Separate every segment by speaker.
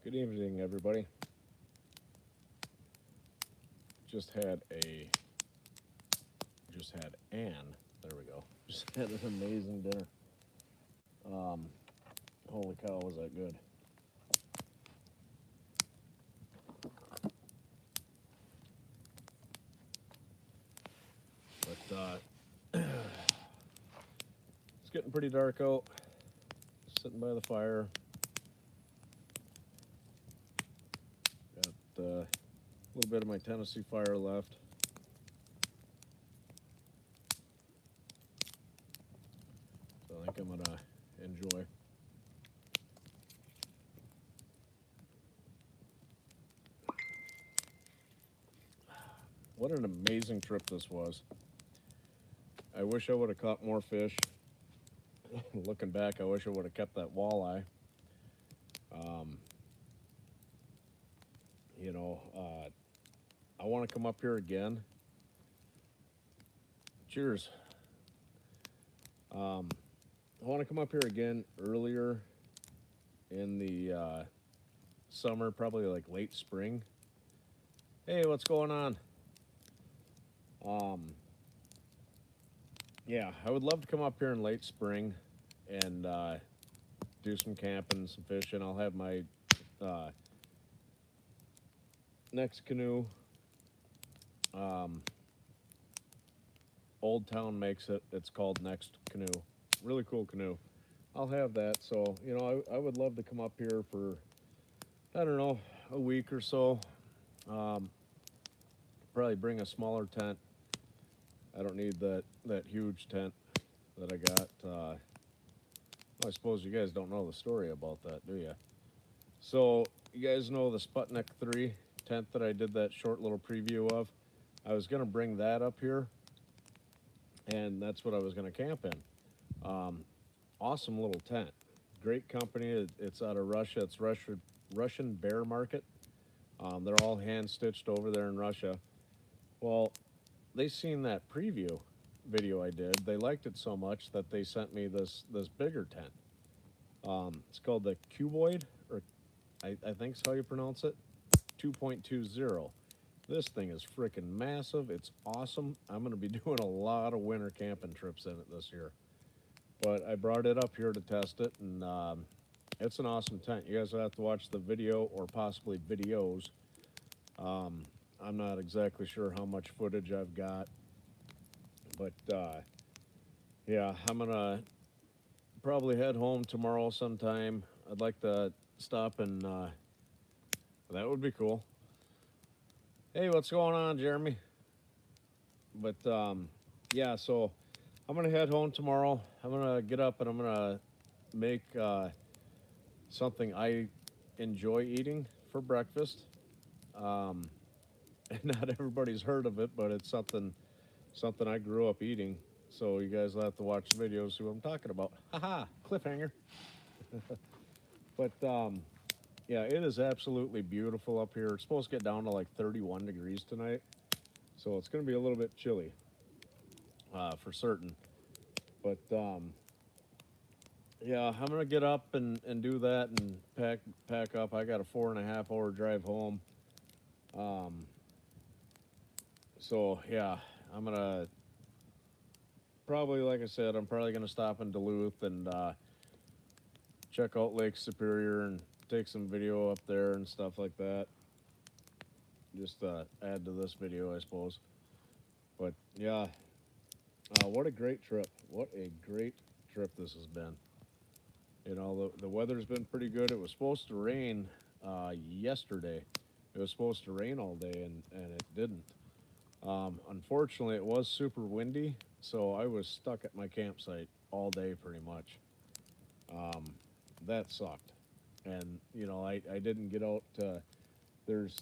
Speaker 1: Good evening, everybody. Just had Anne. There we go. Just had an amazing dinner. Um, Holy cow, was that good? But it's getting pretty dark out. Sitting by the fire. Got a little bit of my Tennessee Fire left. So I think I'm gonna enjoy. What an amazing trip this was. I wish I would have caught more fish. Looking back, I wish I would have kept that walleye. Um, you know, I want to come up here again. Cheers. I want to come up here again earlier in the summer, probably like late spring. Hey, what's going on? Yeah, I would love to come up here in late spring and do some camping, some fishing. I'll have my next canoe. Old Town makes it. It's called Next Canoe. Really cool canoe. I'll have that. So, you know, I would love to come up here for, I don't know, a week or so. Probably bring a smaller tent. I don't need that huge tent that I got. I suppose you guys don't know the story about that, do you? So, you guys know the Sputnik 3 tent that I did that short little preview of? I was going to bring that up here, and that's what I was going to camp in. Awesome little tent. Great company. It's out of Russia. It's Russian Bear Market. They're all hand stitched over there in Russia. Well, they seen that preview video I did. They liked it so much that they sent me this bigger tent. It's called the Cuboid, or I think is how you pronounce it. 2.20. This thing is freaking massive. It's awesome. I'm going to be doing a lot of winter camping trips in it this year. But I brought it up here to test it, and it's an awesome tent. You guys will have to watch the video or possibly videos. I'm not exactly sure how much footage I've got, but yeah, I'm gonna probably head home tomorrow sometime. I'd like to stop and that would be cool. Hey, what's going on, Jeremy? But yeah, so I'm gonna head home tomorrow. I'm gonna get up and I'm gonna make something I enjoy eating for breakfast. Not everybody's heard of it, but it's something I grew up eating. So you guys will have to watch the videos, see what I'm talking about. Haha, cliffhanger. But yeah, it is absolutely beautiful up here. It's supposed to get down to like 31 degrees tonight, so it's going to be a little bit chilly for certain. But yeah, I'm gonna get up and do that and pack up. I got a 4.5 hour drive home. So yeah, I'm gonna probably, like I said, I'm probably gonna stop in Duluth and check out Lake Superior and take some video up there and stuff like that. Just add to this video, I suppose. But yeah, what a great trip! What a great trip this has been. You know, the weather's been pretty good. It was supposed to rain yesterday. It was supposed to rain all day, and it didn't. Unfortunately, it was super windy, so I was stuck at my campsite all day pretty much. That sucked. And, you know, I didn't get out. There's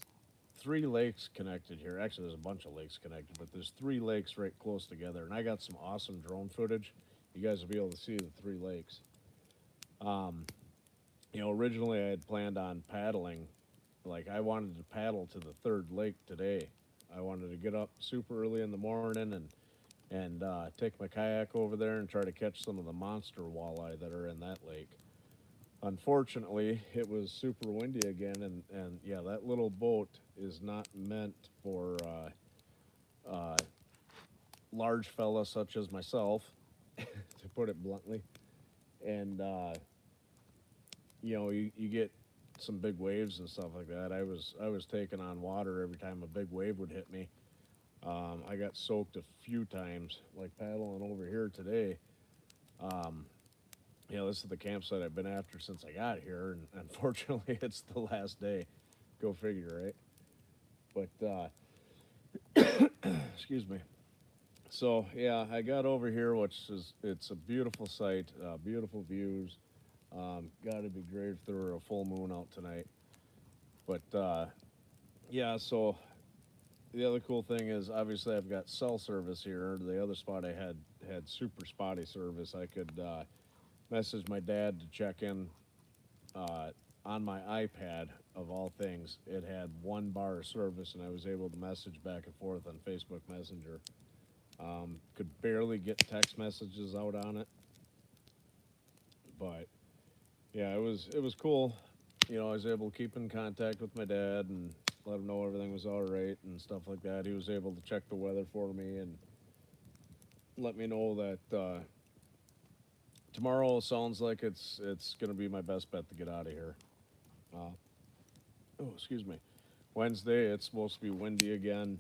Speaker 1: 3 lakes connected here. Actually, there's a bunch of lakes connected, but there's 3 lakes right close together. And I got some awesome drone footage. You guys will be able to see the 3 lakes. You know, originally I had planned on paddling. Like, I wanted to paddle to the 3rd lake today. I wanted to get up super early in the morning and take my kayak over there and try to catch some of the monster walleye that are in that lake. unfortunately, it was super windy again, and yeah, that little boat is not meant for large fella such as myself, to put it bluntly. And you get some big waves and stuff like that. I was taking on water every time a big wave would hit me. I got soaked a few times, like paddling over here today. Um, this is the campsite I've been after since I got here, and unfortunately, it's the last day. Go figure, right? But excuse me. So yeah, I got over here, which is it's a beautiful sight, beautiful views. Got to be great if there were a full moon out tonight. But yeah, so the other cool thing is obviously I've got cell service here. The other spot I had super spotty service. I could message my dad to check in on my iPad. Of all things, it had 1 bar of service, and I was able to message back and forth on Facebook Messenger. Could barely get text messages out on it, but yeah, it was cool. I was able to keep in contact with my dad and let him know everything was all right and stuff like that. He was able to check the weather for me and let me know that tomorrow sounds like it's going to be my best bet to get out of here. Uh, oh, excuse me. Wednesday, it's supposed to be windy again.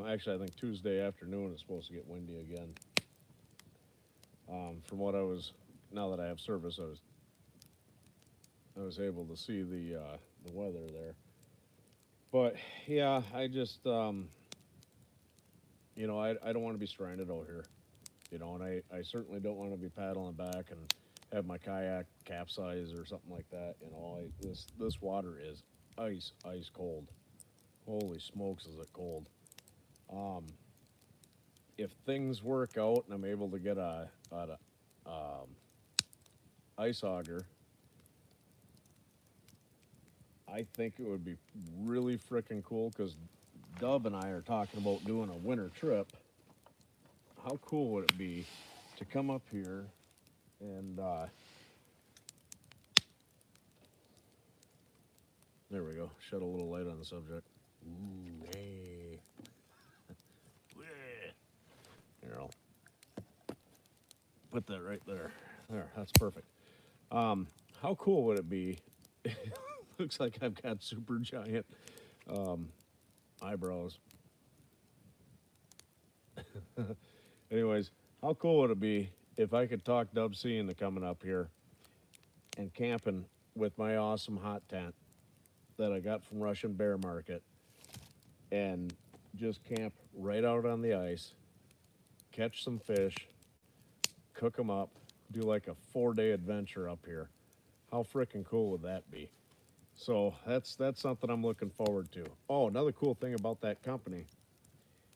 Speaker 1: Actually, I think Tuesday afternoon is supposed to get windy again. From what I was, now that I have service, I was able to see the weather there. But yeah, I just I don't want to be stranded out here. And I certainly don't want to be paddling back and have my kayak capsize or something like that. This water is ice cold. Holy smokes, is it cold? Um, if things work out and I'm able to get a ice auger, I think it would be really freaking cool because Dub and I are talking about doing a winter trip. How cool would it be to come up here and there we go, shed a little light on the subject. Ooh, hey. Here, I'll put that right there. There, that's perfect. How cool would it be? Looks like I've got super giant um, eyebrows. Anyways, how cool would it be if I could talk Dub C into coming up here and camping with my awesome hot tent that I got from Russian Bear Market and just camp right out on the ice, catch some fish, cook them up, do like a 4-day adventure up here. How freaking cool would that be? So that's something I'm looking forward to. Oh, another cool thing about that company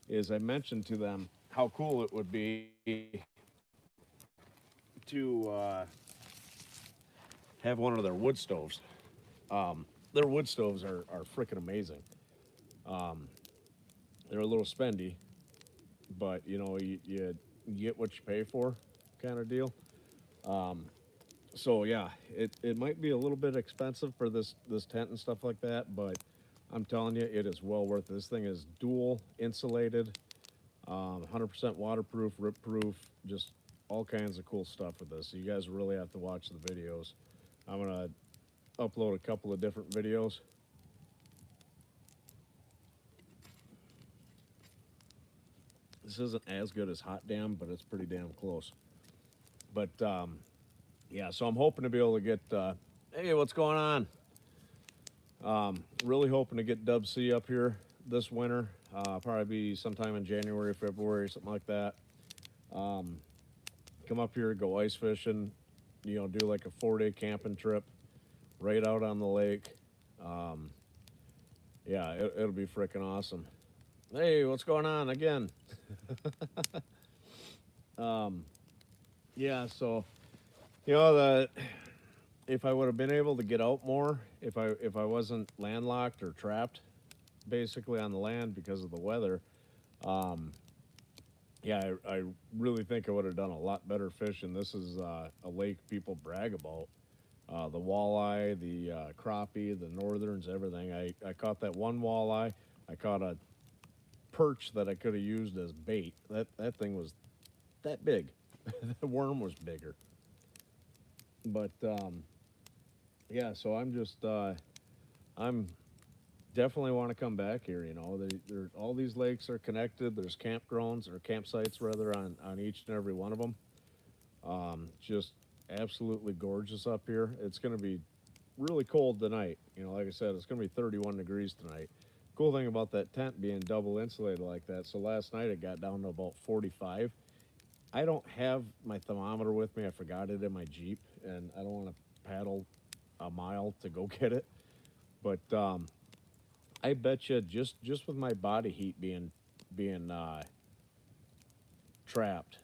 Speaker 1: is I mentioned to them how cool it would be to have one of their wood stoves. Their wood stoves are freaking amazing. Um, they're a little spendy, but you get what you pay for, kind of deal. Um, so yeah, it might be a little bit expensive for this tent and stuff like that, but I'm telling you, it is well worth it. This thing is dual insulated, 100% waterproof, rip proof, just all kinds of cool stuff with this. So you guys really have to watch the videos. I'm gonna upload a couple of different videos. This isn't as good as Hot Dam, but it's pretty damn close. But yeah, so I'm hoping to be able to get. Hey, what's going on? Really hoping to get Dub C up here this winter. Probably be sometime in January, February, something like that. Um, Come up here, go ice fishing. Do like a 4-day camping trip right out on the lake. Um, yeah, it'll be freaking awesome. Hey, what's going on again? um, yeah, so that if I would have been able to get out more, if I wasn't landlocked or trapped, basically on the land because of the weather, um, yeah, I really think I would have done a lot better fishing. This is a lake people brag about, The walleye, the crappie, the northerns, everything. I caught that one walleye. I caught a perch that I could have used as bait. That thing was that big. The worm was bigger. But yeah, so I'm definitely want to come back here. You know, all these lakes are connected. There's campgrounds or campsites rather on each and every one of them. Just absolutely gorgeous up here. It's going to be really cold tonight. You know, like I said, it's going to be 31 degrees tonight. Cool thing about that tent being double insulated like that. So last night it got down to about 45. I don't have my thermometer with me. I forgot it in my Jeep, and I don't want to paddle a mile to go get it. But I bet you just with my body heat being trapped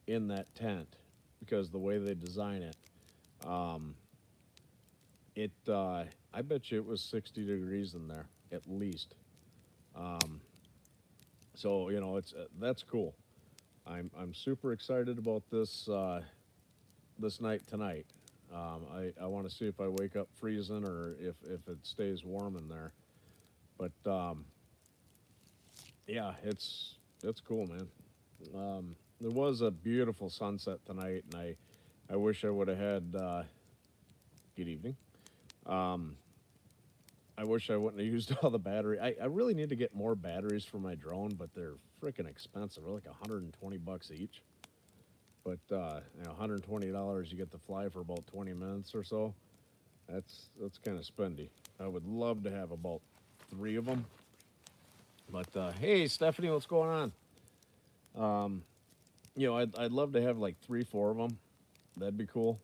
Speaker 1: in that tent because the way they design it, um, it I bet you it was 60 degrees in there at least. Um, so you know it's that's cool. I'm super excited about this night tonight. I want to see if I wake up freezing or if it stays warm in there. But yeah, it's cool, man. There was a beautiful sunset tonight, and I wish I would have had good evening. Um, I wish I wouldn't have used all the battery. I really need to get more batteries for my drone, but they're freaking expensive. They're like $120 each. But you know, $120 you get to fly for about 20 minutes or so. That's kind of spendy. I would love to have about three of them. But hey, Stephanie, what's going on? You know, I'd love to have like three, four of them. That'd be cool.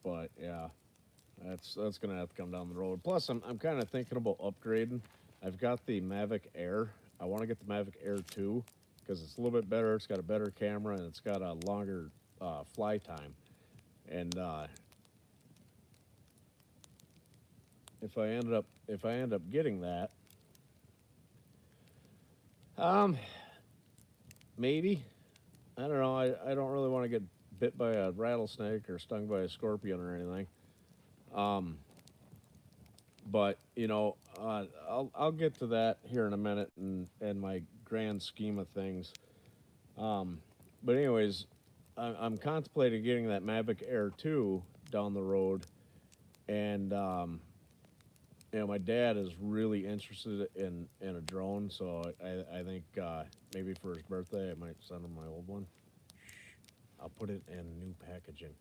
Speaker 1: But yeah, that's gonna have to come down the road. Plus, I'm kind of thinking about upgrading. I've got the Mavic Air. I want to get the Mavic Air 2 because it's a little bit better. It's got a better camera and it's got a longer fly time. And if I end up getting that, um, maybe I don't know. I don't really want to get bit by a rattlesnake or stung by a scorpion or anything. Um, but you know, I'll get to that here in a minute and my grand scheme of things. Um, but anyways, I'm contemplating getting that Mavic Air 2 down the road, and you know, my dad is really interested in a drone, so I think maybe for his birthday I might send him my old one. I'll put it in new packaging.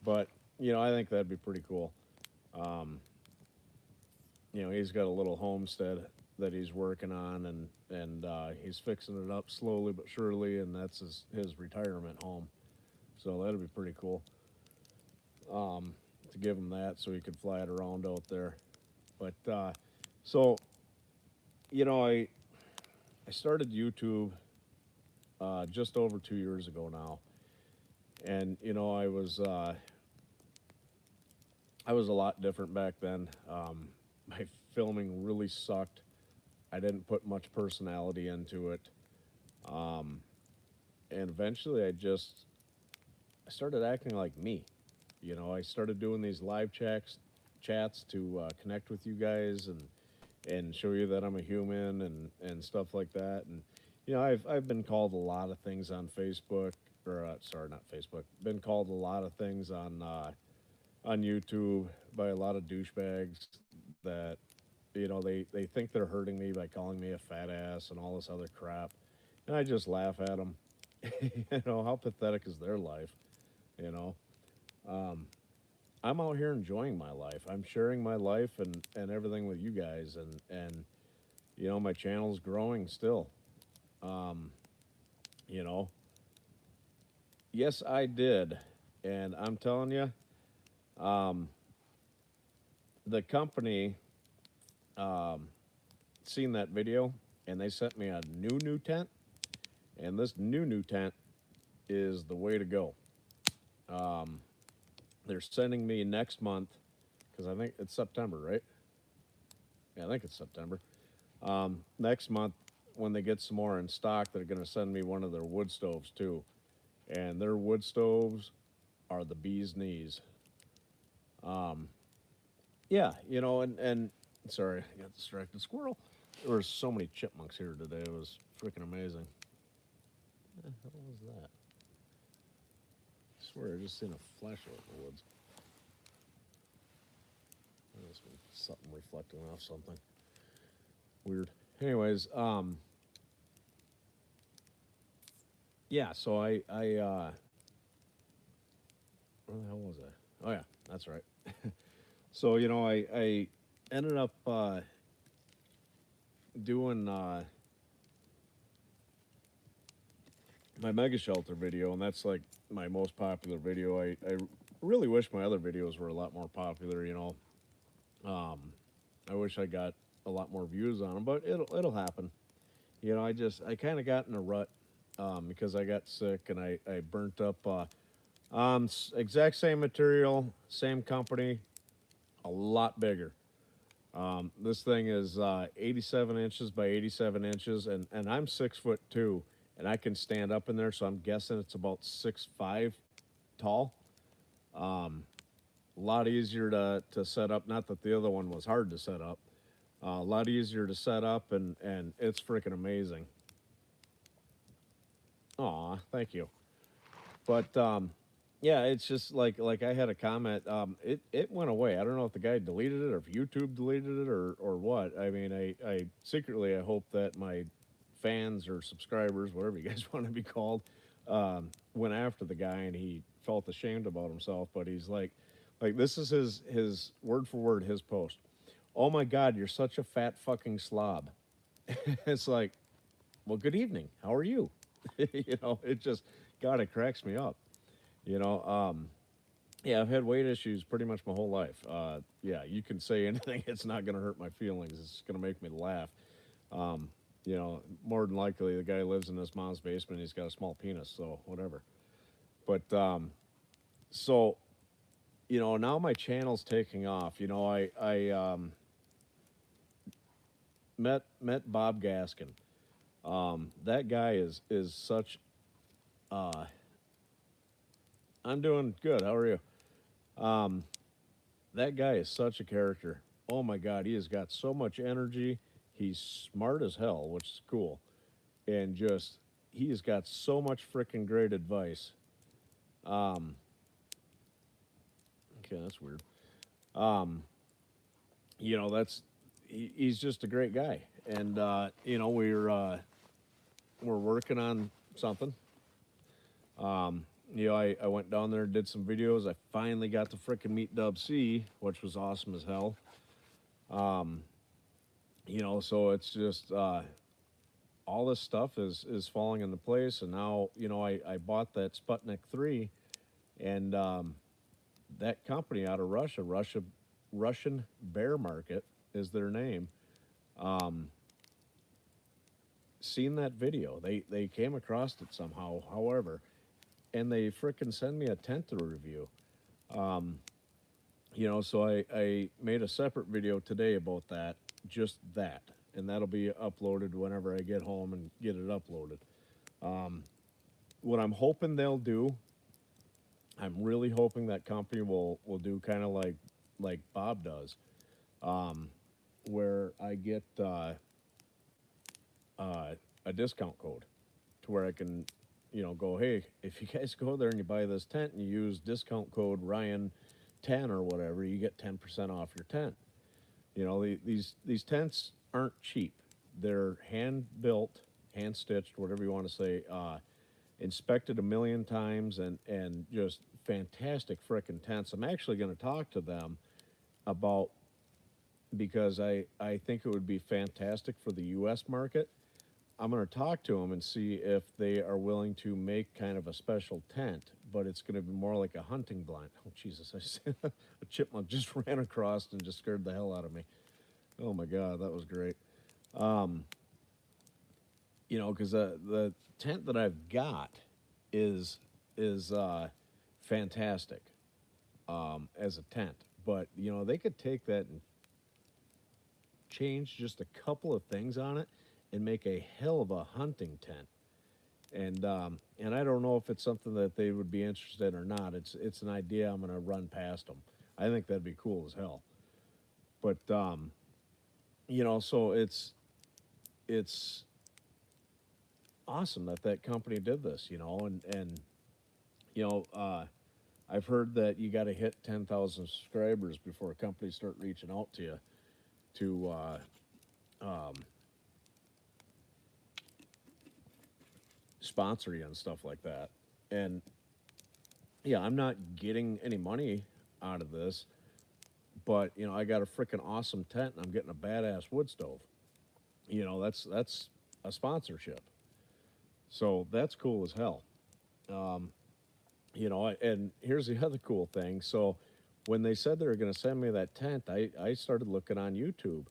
Speaker 1: But you know, I think that'd be pretty cool. Um, you know, he's got a little homestead that he's working on, and he's fixing it up slowly but surely, and that's his retirement home. So that'd be pretty cool to give him that, so he could fly it around out there. But so you know, I started YouTube just over 2 years ago now, and you know, I was a lot different back then. My filming really sucked. I didn't put much personality into it. Um, and eventually I started acting like me. You know, I started doing these live chats to connect with you guys and show you that I'm a human and stuff like that. And you know, I've been called a lot of things on Facebook, or sorry, not Facebook. Been called a lot of things on YouTube by a lot of douchebags that you know they think they're hurting me by calling me a fat ass and all this other crap, and I just laugh at them. You know, how pathetic is their life? You know, um, I'm out here enjoying my life. I'm sharing my life and everything with you guys, and you know, my channel's growing still. Um, you know, yes, I did, and I'm telling you, um, the company um, seen that video and they sent me a new tent, and this new tent is the way to go. Um, they're sending me next month because I think it's September, right? Yeah, I think it's September. Next month, when they get some more in stock, they're going to send me one of their wood stoves too, and their wood stoves are the bee's knees. Um, yeah, you know, and sorry, I got distracted. Squirrel. There were so many chipmunks here today. It was freaking amazing. What the hell was that? I swear, I just seen a flashlight in the woods. That must be something reflecting off something. Weird. Anyways, yeah. So where the hell was I? Oh yeah, that's right. So you know, I ended up doing my mega shelter video, and that's like my most popular video. I really wish my other videos were a lot more popular. You know, um, I wish I got a lot more views on them, but it'll happen. You know, I kind of got in a rut because I got sick and I burnt up. Exact same material, same company, a lot bigger. This thing is 87 inches by 87 inches, and I'm 6 foot two, and I can stand up in there, so I'm guessing it's about 6'5" tall. A lot easier to set up. Not that the other one was hard to set up. A lot easier to set up, and it's freaking amazing. Aw, thank you. But yeah, it's just like I had a comment. It went away. I don't know if the guy deleted it or if YouTube deleted it or what. I mean, I secretly I hope that my fans or subscribers, whatever you guys want to be called, went after the guy and he felt ashamed about himself. But he's like this is his word for word his post. Oh my God, you're such a fat fucking slob. It's like, well, good evening. How are you? You know, it just God, it cracks me up. You know, yeah, I've had weight issues pretty much my whole life. Yeah, you can say anything; it's not going to hurt my feelings. It's going to make me laugh. Um, you know, more than likely, the guy lives in his mom's basement. He's got a small penis, so whatever. But so you know, now my channel's taking off. You know, I met Bob Gaskin. That guy is such. Uh, I'm doing good. How are you? Um, that guy is such a character. Oh my God, he has got so much energy. He's smart as hell, which is cool, and just he has got so much freaking great advice. Um, okay, that's weird. Um, you know, he's just a great guy, and you know we're working on something. You know, I went down there and did some videos. I finally got to freaking meet Dub C, which was awesome as hell. Um, you know, so it's just all this stuff is falling into place, and now you know I bought that Sputnik 3, and that company out of Russian Bear Market is their name. Um, Seen that video? They came across it somehow, however, and they frickin' send me a tent to review. Um, you know, so I made a separate video today about that, just that, and that'll be uploaded whenever I get home and get it uploaded. Um, what I'm hoping they'll do, I'm really hoping that company will do kind of like Bob does, um, where I get a discount code to where I can, you know, go, hey, if you guys go there and you buy this tent and you use discount code Ryan 10 or whatever, you get 10% off your tent. You know, these tents aren't cheap. They're hand built, hand stitched, whatever you want to say. Inspected a million times and just fantastic frickin' tents. I'm actually going to talk to them about because I think it would be fantastic for the U.S. market. I'm going to talk to them and see if they are willing to make kind of a special tent, but it's going to be more like a hunting blind. Oh Jesus! A chipmunk just ran across and just scared the hell out of me. Oh my God, that was great. Um, you know, because the tent that I've got is fantastic as a tent, but you know they could take that and change just a couple of things on it and make a hell of a hunting tent. And I don't know if it's something that they would be interested in or not. It's an idea I'm going to run past them. I think that'd be cool as hell. But so it's awesome that that company did this, and you know, I've heard that you got to hit 10,000 subscribers before companies start reaching out to you to um, sponsor you and stuff like that. And yeah, I'm not getting any money out of this, but I got a freaking awesome tent and I'm getting a badass wood stove. That's a sponsorship. So that's cool as hell. Um, and here's the other cool thing. So when they said they were going to send me that tent, I started looking on YouTube.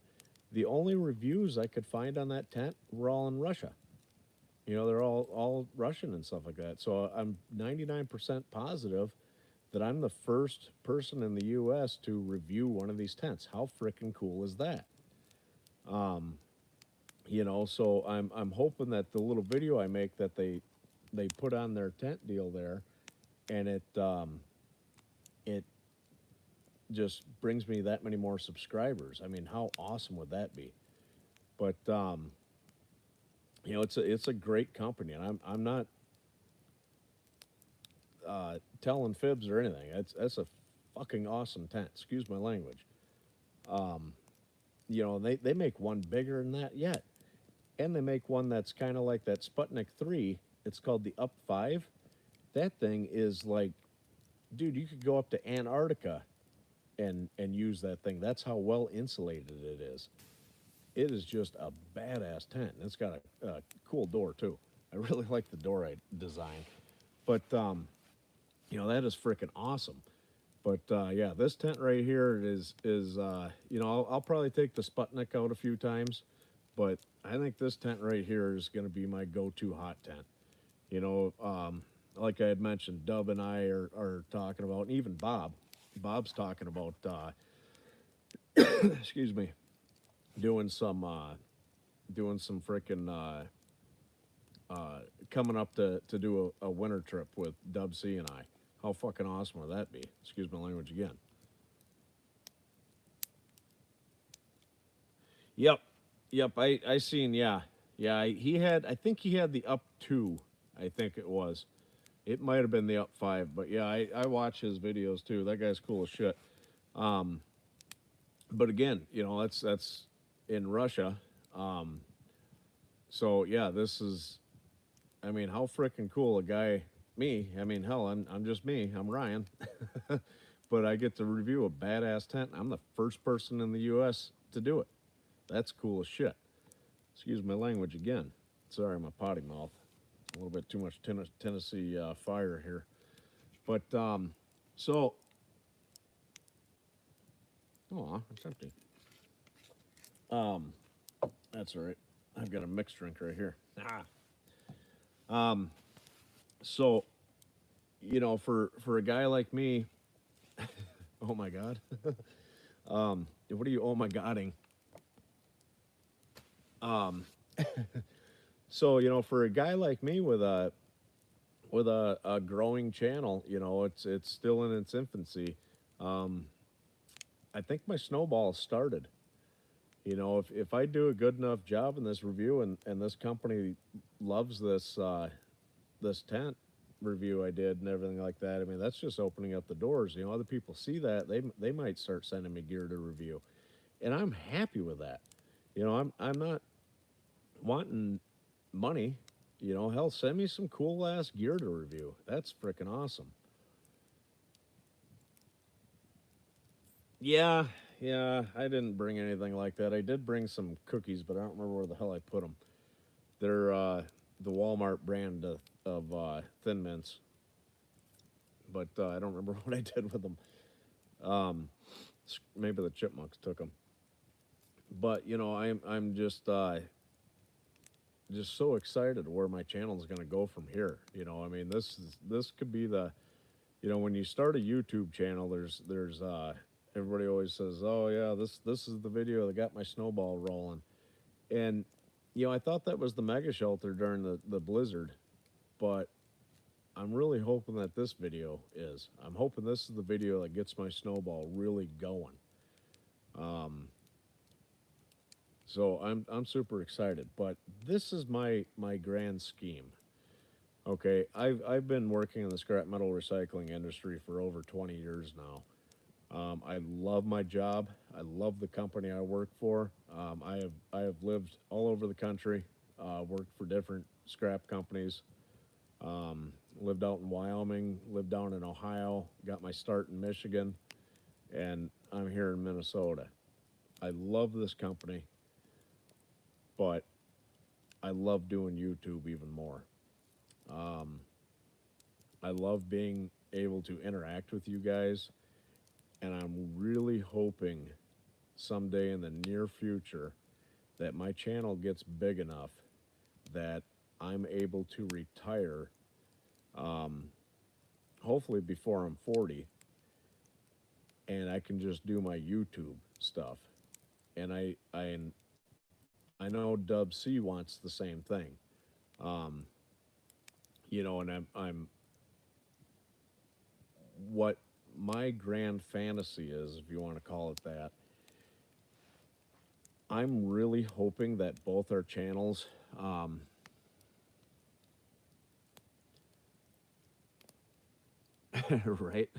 Speaker 1: The only reviews I could find on that tent were all in Russia. They're all Russian and stuff like that. So I'm 99% positive that I'm the first person in the U.S. to review one of these tents. How freaking cool is that? Um, so I'm hoping that the little video I make that they put on their tent deal there, and it just brings me that many more subscribers. I mean, how awesome would that be? But it's a great company, and I'm not telling fibs or anything. That's a fucking awesome tent. Excuse my language. Um, they make one bigger than that yet, and they make one that's kind of like that Sputnik 3. It's called the Up 5. That thing is like, dude, you could go up to Antarctica and use that thing. That's how well insulated it is. It is just a badass tent. And it's got a cool door too. I really like the door I designed. But that is freaking awesome. But yeah, this tent right here is I'll probably take the Sputnik out a few times, but I think this tent right here is going to be my go-to hot tent. You know, um, like I had mentioned, Dub and I are talking about, and even Bob. Bob's talking about, excuse me, doing some freaking coming up to do a winter trip with Dub C and I. How fucking awesome would that be? Excuse my language again. Yep, yep. I seen. Yeah, yeah. I think he had the up two. I think it was. It might have been the up five, but yeah, I watch his videos too. That guy's cool as shit. Um, but again, that's in Russia. Um, so yeah, this is. I mean, how freaking cool a guy. Me. I mean, hell, I'm just me. I'm Ryan. But I get to review a badass tent. I'm the first person in the U.S. to do it. That's cool as shit. Excuse my language again. Sorry, my potty mouth. A little bit too much Tennessee fire here. But so, oh, it's empty. Um, that's all right. I've got a mixed drink right here. Ah. Um, so for a guy like me, oh my god. What are you? Oh my godding. Um, so for a guy like me with a growing channel, it's still in its infancy. Um, I think my snowball started. If I do a good enough job in this review and this company loves this tent review I did and everything like that, I mean that's just opening up the doors. Other people see that they might start sending me gear to review, and I'm happy with that. I'm not wanting money. Hell, send me some cool ass gear to review. That's freaking awesome. Yeah, yeah, I didn't bring anything like that. I did bring some cookies, but I don't remember where the hell I put them. They're the Walmart brand of Thin Mints, but I don't remember what I did with them. Um, maybe the chipmunks took them. But I'm just so excited where my channel is going to go from here. I mean, this could be the when you start a YouTube channel, there's everybody always says, oh yeah, this is the video that got my snowball rolling, and I thought that was the mega shelter during the blizzard, but I'm really hoping that this video is. I'm hoping this is the video that gets my snowball really going. Um, so I'm super excited. But this is my grand scheme. Okay, I've been working in the scrap metal recycling industry for over 20 years now. I love my job. I love the company I work for. I have lived all over the country, worked for different scrap companies. Lived out in Wyoming, lived down in Ohio, got my start in Michigan, and I'm here in Minnesota. I love this company, but I love doing YouTube even more. Um, I love being able to interact with you guys, and I'm really hoping someday in the near future that my channel gets big enough that I'm able to retire, um, hopefully before I'm 40, and I can just do my YouTube stuff. And I know Dub C wants the same thing. Um, and I'm what my grand fantasy is, if you want to call it that. I'm really hoping that both our channels, um, right?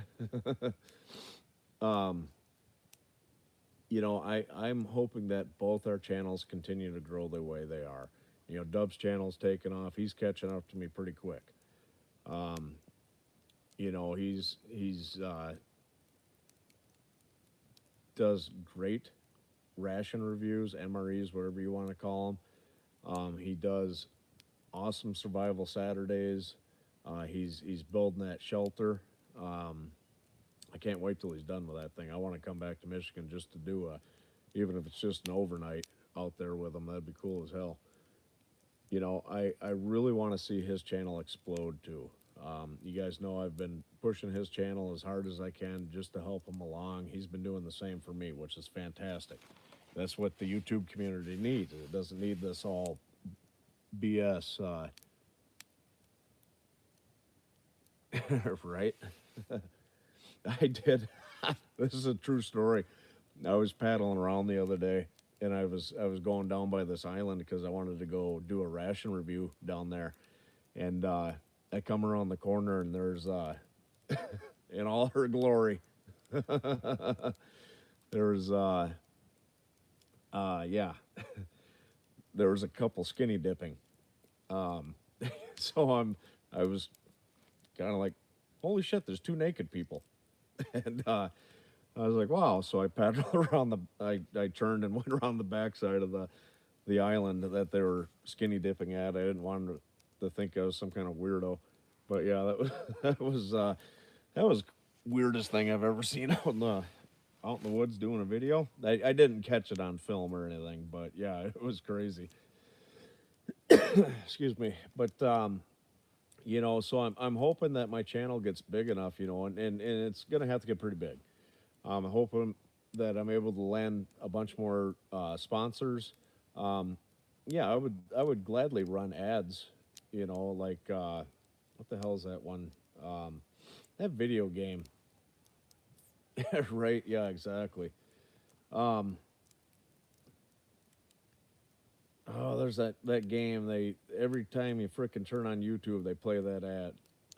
Speaker 1: um, I'm hoping that both our channels continue to grow the way they are. Dub's channel's taken off. He's catching up to me pretty quick. Um, he's does great ration reviews, MREs, whatever you want to call them. He does awesome survival Saturdays. He's building that shelter. Um, I can't wait till he's done with that thing. I want to come back to Michigan just to do even if it's just an overnight out there with him. That'd be cool as hell. I really want to see his channel explode too. You guys know I've been pushing his channel as hard as I can just to help him along. He's been doing the same for me, which is fantastic. That's what the YouTube community needs. It doesn't need this all BS, right? I did. This is a true story. I was paddling around the other day, and I was going down by this island because I wanted to go do a ration review down there, and I come around the corner, and there's in all her glory, there's yeah, there was a couple skinny dipping. Um, so I was kind of like, holy shit, there's two naked people, and I was like, wow. So I paddled around I turned and went around the backside of the island that they were skinny dipping at. I didn't want them to think I was some kind of weirdo, but yeah, that was that was weirdest thing I've ever seen out in the woods doing a video. I didn't catch it on film or anything, but yeah, it was crazy. Excuse me, but so I'm hoping that my channel gets big enough, and it's gonna have to get pretty big. I'm hoping that I'm able to land a bunch more sponsors. Um, yeah, I would gladly run ads. Like what the hell is that one? That video game, right? Yeah, exactly. Um, oh, there's that game. They every time you frickin' turn on YouTube, they play that ad.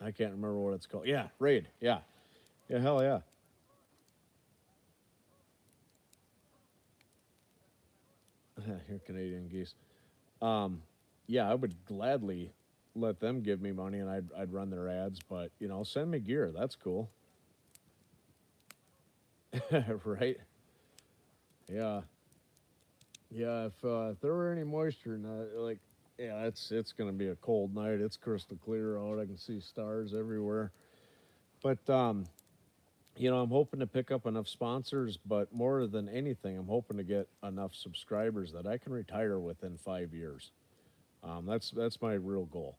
Speaker 1: I can't remember what it's called. Yeah, Raid. Yeah, yeah, hell yeah. Here, Canadian geese. Um, yeah, I would gladly let them give me money and I'd run their ads, but send me gear. That's cool. Right? Yeah. Yeah, if there were any moisture, like, yeah, it's gonna be a cold night. It's crystal clear out. I can see stars everywhere. But I'm hoping to pick up enough sponsors. But more than anything, I'm hoping to get enough subscribers that I can retire within 5 years. That's my real goal.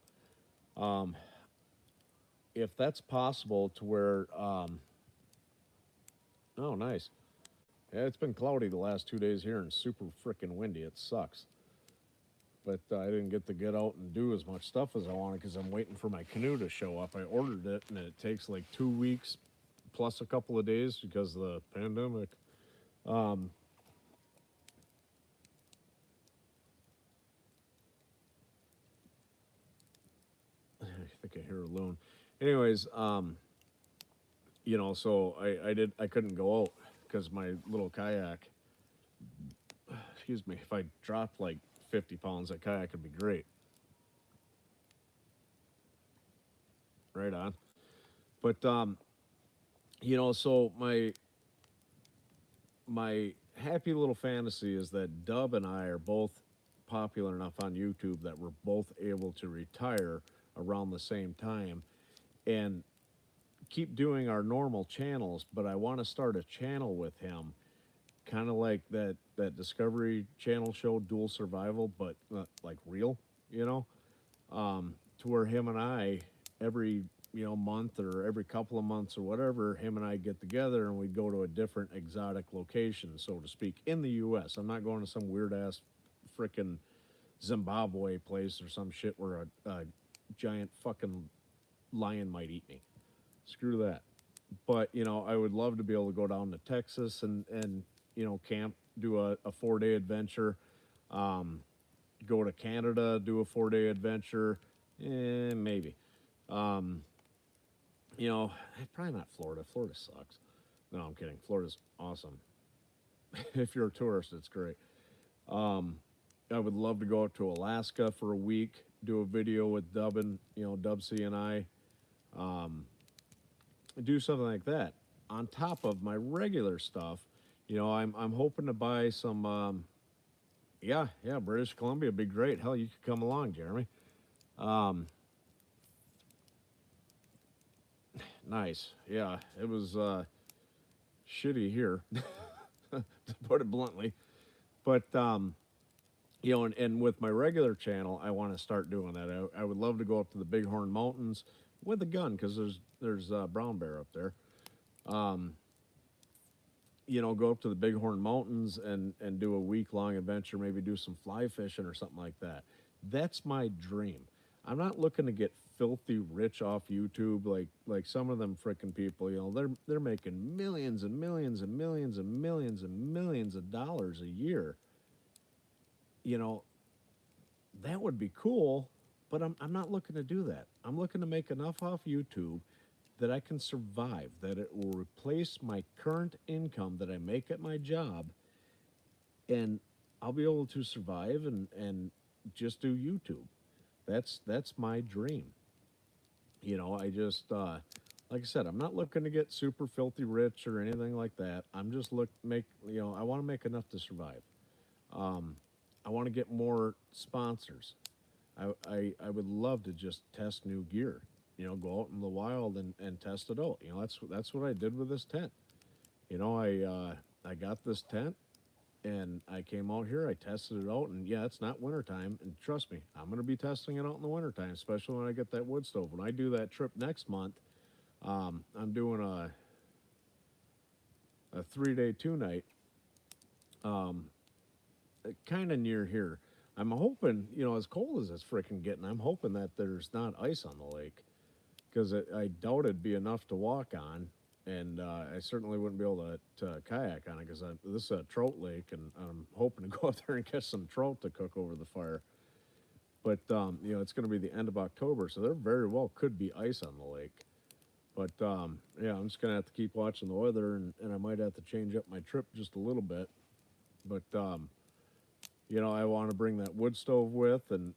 Speaker 1: Um, if that's possible, to where, oh, nice. Yeah, it's been cloudy the last 2 days here and super freaking windy. It sucks. but I didn't get to get out and do as much stuff as I wanted because I'm waiting for my canoe to show up. I ordered it, and it takes like 2 weeks plus a couple of days because of the pandemic. Um, I think I hear a loon. Anyways, so I couldn't go out because my little kayak. Excuse me. If I dropped like 50 pounds, that kayak would be great. Right on. But so my happy little fantasy is that Dub and I are both popular enough on YouTube that we're both able to retire around the same time and keep doing our normal channels, but I want to start a channel with him, kind of like that Discovery Channel show, Dual Survival, but like real, you know, to where him and I every month or every couple of months or whatever, him and I get together and we go to a different exotic location, so to speak, in the U.S. I'm not going to some weird ass frickin' Zimbabwe place or some shit where a giant fucking lion might eat me. Screw that. But I would love to be able to go down to Texas and camp, do a 4-day adventure, um, go to Canada, do a 4-day adventure, maybe. Um, Probably not Florida. Florida sucks. No, I'm kidding. Florida's awesome. If you're a tourist, it's great. Um, I would love to go up to Alaska for a week, do a video with Dubbin, Dub C and I, um, do something like that. On top of my regular stuff, I'm hoping to buy some. Yeah, British Columbia would be great. Hell, you could come along, Jeremy. Um, nice. Yeah, it was shitty here, to put it bluntly. But and with my regular channel, I want to start doing that. I would love to go up to the Bighorn Mountains with a gun because there's brown bear up there. Um, go up to the Bighorn Mountains and do a week-long adventure, maybe do some fly fishing or something like that. That's my dream. I'm not looking to get filthy rich off YouTube like some of them frickin' people. They're making millions and millions and millions and millions and millions of dollars a year. You know, that would be cool, but I'm not looking to do that. I'm looking to make enough off YouTube that I can survive, that it will replace my current income that I make at my job, and I'll be able to survive and just do YouTube. That's my dream. I just like I said, I'm not looking to get super filthy rich or anything like that. I'm just I want to make enough to survive. Um, I want to get more sponsors. I would love to just test new gear. Go out in the wild and test it out. That's what I did with this tent. I got this tent and I came out here. I tested it out, and yeah, it's not wintertime. And trust me, I'm going to be testing it out in the wintertime, especially when I get that wood stove. When I do that trip next month, I'm doing a 3-day 2-night, um, kind of near here. I'm hoping, as cold as it's freaking getting, I'm hoping that there's not ice on the lake because I doubt it'd be enough to walk on, and I certainly wouldn't be able to kayak on it because this is a trout lake, and I'm hoping to go out there and catch some trout to cook over the fire. But it's going to be the end of October, so there very well could be ice on the lake. But yeah, I'm just going to have to keep watching the weather, and I might have to change up my trip just a little bit. But I want to bring that wood stove with and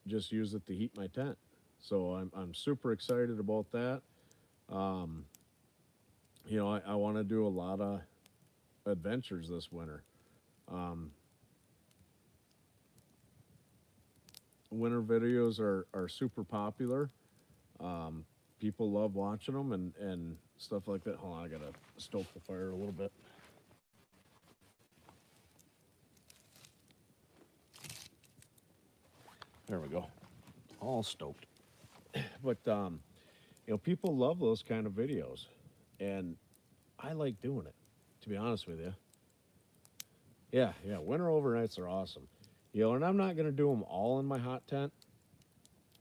Speaker 1: just use it to heat my tent. So I'm super excited about that. Um, I want to do a lot of adventures this winter. Um, Winter videos are super popular. Um, People love watching them and stuff like that. Hold on, I gotta stoke the fire a little bit. There we go. All stoked. But people love those kind of videos, and I like doing it. To be honest with you, yeah, winter overnights are awesome. And I'm not going to do them all in my hot tent.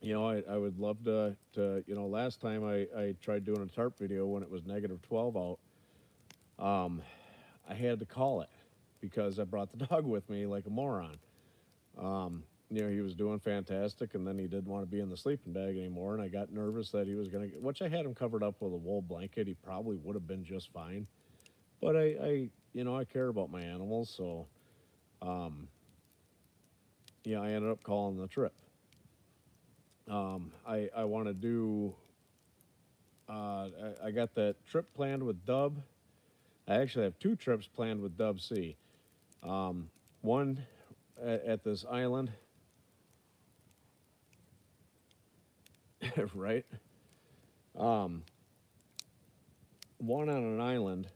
Speaker 1: I would love last time I tried doing a tarp video when it was negative 12 out. I had to call it because I brought the dog with me like a moron. He was doing fantastic, and then he didn't want to be in the sleeping bag anymore, and I got nervous that he was going to, which I had him covered up with a wool blanket. He probably would have been just fine. But I care about my animals, so, um, I ended up calling the trip. I want to do, I got that trip planned with Dub. I actually have two trips planned with Dub C. One at this island, right? Um, One on an island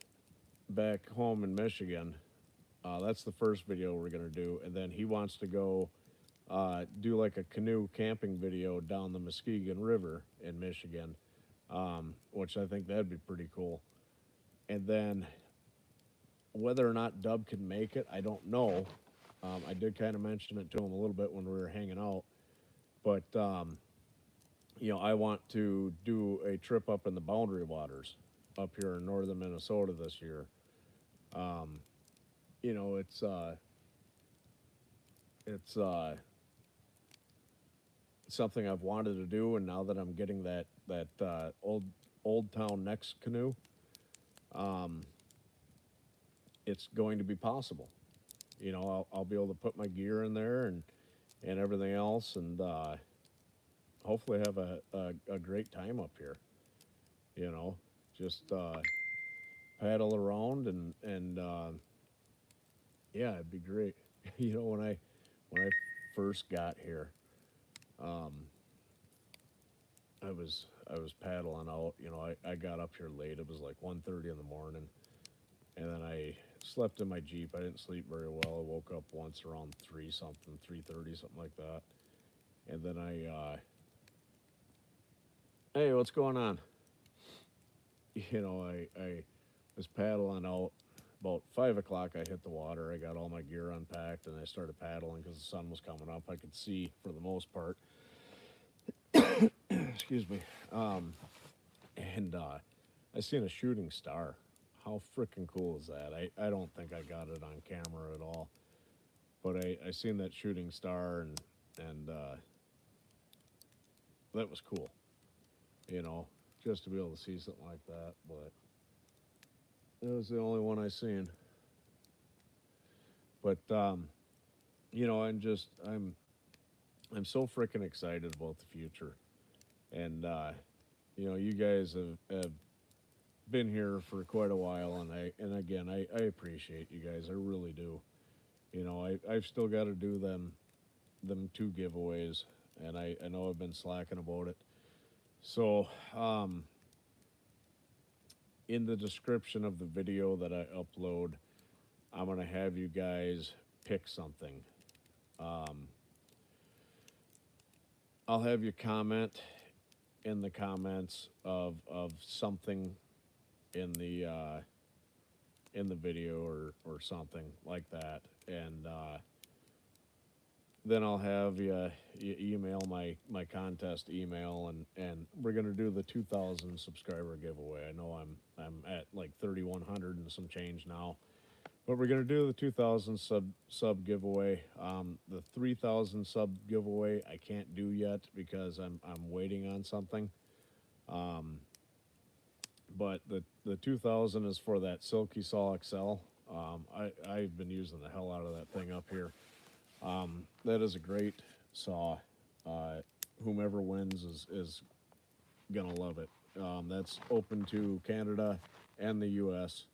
Speaker 1: back home in Michigan. That's the first video we're gonna do, and then he wants to go do like a canoe camping video down the Muskegon River in Michigan, which I think that'd be pretty cool. And then whether or not Dub can make it, I don't know. I did kind of mention it to him a little bit when we were hanging out, but I want to do a trip up in the Boundary Waters up here in northern Minnesota this year. Um, it's something I've wanted to do, and now that I'm getting that old town next canoe, um, it's going to be possible. I'll be able to put my gear in there and everything else, and hopefully have a great time up here. You know, just paddle around and yeah, it'd be great. When I first got here, um, I was paddling out. I got up here late. It was like 1:30 in the morning, and then I slept in my Jeep. I didn't sleep very well. I woke up once around 3:30, something like that. And then hey, what's going on? I was paddling out. About 5 o'clock, I hit the water. I got all my gear unpacked, and I started paddling because the sun was coming up. I could see for the most part. Excuse me. And I seen a shooting star. How freaking cool is that? I don't think I got it on camera at all, but I seen that shooting star, and that was cool. You know, just to be able to see something like that. But it was the only one I seen. But I'm so freaking excited about the future, and you guys have been here for quite a while, and again I appreciate you guys. I really do. I've still got to do them two giveaways, and I know I've been slacking about it. So in the description of the video that I upload, I'm gonna have you guys pick something. Um, I'll have you comment in the comments of something in the video or something like that, and then I'll have you email my contest email, and we're gonna do the 2,000 subscriber giveaway. I know I'm at like 3,100 and some change now, but we're gonna do the 2,000 sub giveaway. The 3,000 sub giveaway I can't do yet because I'm waiting on something. Um, but the 2,000 is for that Silky Saw XL. I've been using the hell out of that thing up here. That is a great saw. Whomever wins is gonna love it. That's open to Canada and the U.S.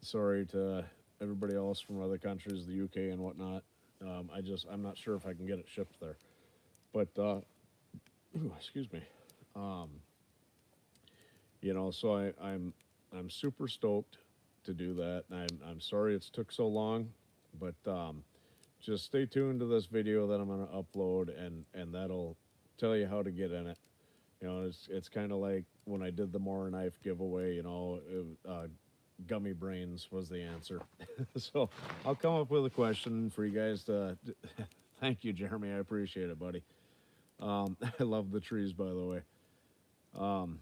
Speaker 1: Sorry to everybody else from other countries, the UK and whatnot. I'm not sure if I can get it shipped there. But excuse me. Um, so I'm super stoked to do that. And I'm sorry it's took so long, but just stay tuned to this video that I'm going to upload, and that'll tell you how to get in it. It's kind of like when I did the More Knife giveaway. gummy brains was the answer. So I'll come up with a question for you guys to. Thank you, Jeremy. I appreciate it, buddy. I love the trees, by the way. Um,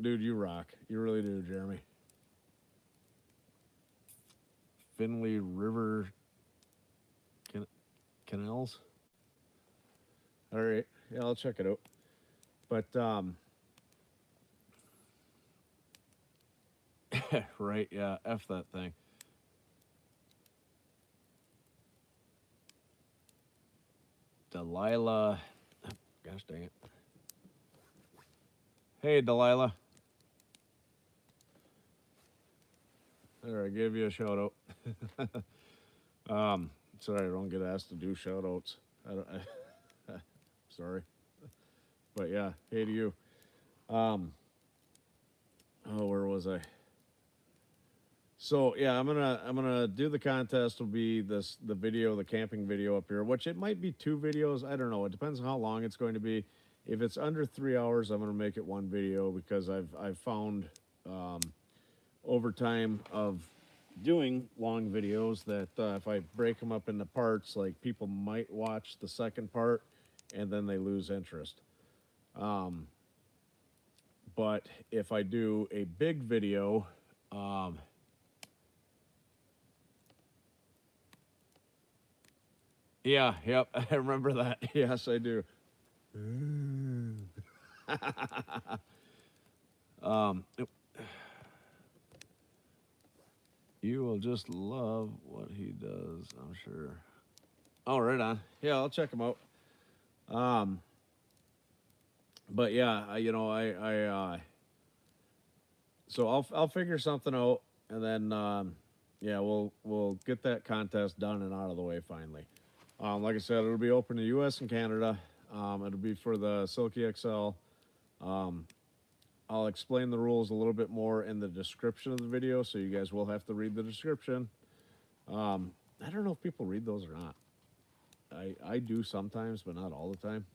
Speaker 1: Dude, you rock. You really do, Jeremy. Finley River Canals. All right. Yeah, I'll check it out. But right, yeah, F that thing. Delilah. Gosh dang it. Hey, Delilah. There, I gave you a shout out. Sorry, I don't get asked to do shout outs. Sorry. But yeah, hey to you. Um, oh, where was I? So yeah, I'm gonna do the contest. Will be the video, the camping video up here, which it might be two videos. I don't know. It depends on how long it's going to be. If it's under 3 hours, I'm gonna make it one video because I've found um, over time of doing long videos that if I break them up into parts, like people might watch the second part and then they lose interest. Um, but if I do a big video, um, yeah, yep, I remember that. Yes, I do. Yep. You will just love what he does, I'm sure. Oh, right on. Yeah, I'll check him out. Um, but yeah, so I'll figure something out, and then yeah, we'll get that contest done and out of the way finally. Like I said, it'll be open to U.S. and Canada. It'll be for the Silky XL. Um, I'll explain the rules a little bit more in the description of the video, so you guys will have to read the description. I don't know if people read those or not. I do sometimes, but not all the time.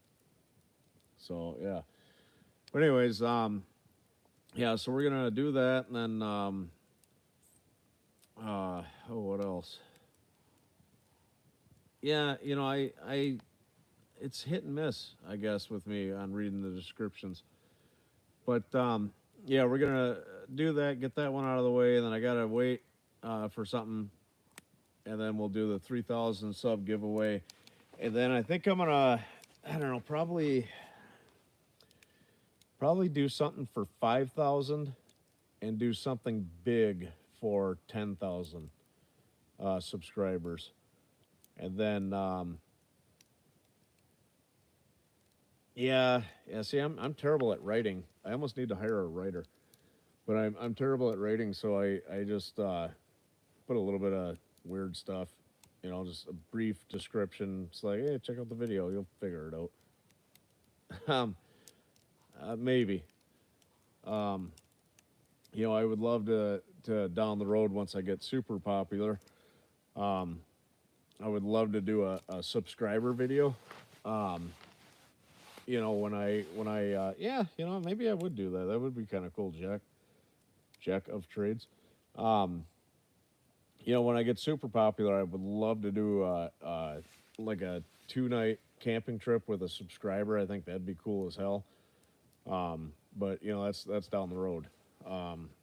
Speaker 1: So yeah. But anyways, yeah. So we're gonna do that, and then oh, what else? Yeah, it's hit and miss, I guess, with me on reading the descriptions. But yeah, we're gonna do that, get that one out of the way, and then I gotta wait for something, and then we'll do the 3,000 sub giveaway, and then I think I'm gonna, I don't know, probably do something for 5,000, and do something big for 10,000 subscribers, and then yeah, yeah. See, I'm terrible at writing. I almost need to hire a writer, but I'm terrible at writing, so I just put a little bit of weird stuff, just a brief description. It's like, hey, check out the video, you'll figure it out. um, Maybe. Um, I would love to down the road once I get super popular. Um, I would love to do a subscriber video. Um, when I yeah, maybe I would do that. That would be kind of cool, Jack of trades. Um, when I get super popular, I would love to do like a 2 night camping trip with a subscriber. I think that'd be cool as hell. But that's down the road.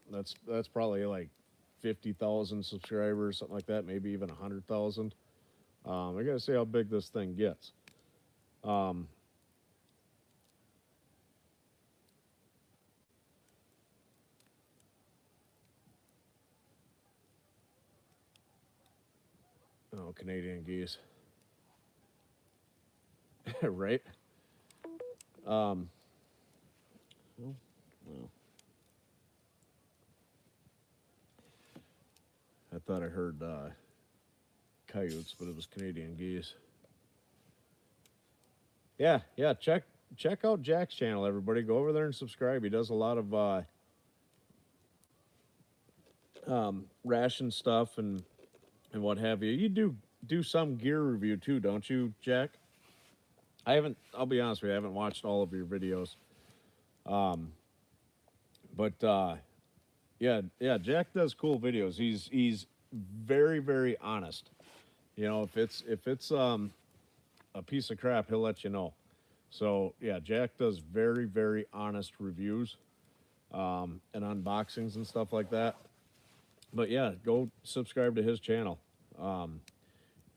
Speaker 1: That's probably like 50,000 subscribers, something like that, maybe even 100,000. I gotta see how big this thing gets. Um, oh, Canadian geese, right? Um, well, well, I thought I heard coyotes, but it was Canadian geese. Yeah, yeah. Check out Jack's channel, everybody. Go over there and subscribe. He does a lot of ration stuff and what have you. You do some gear review too, don't you, Jack? I haven't. I'll be honest with you. I haven't watched all of your videos. Um, but Yeah. Jack does cool videos. He's very very honest. You know, if it's a piece of crap, he'll let you know. So yeah, Jack does very very honest reviews and unboxings and stuff like that. But yeah, go subscribe to his channel. Um,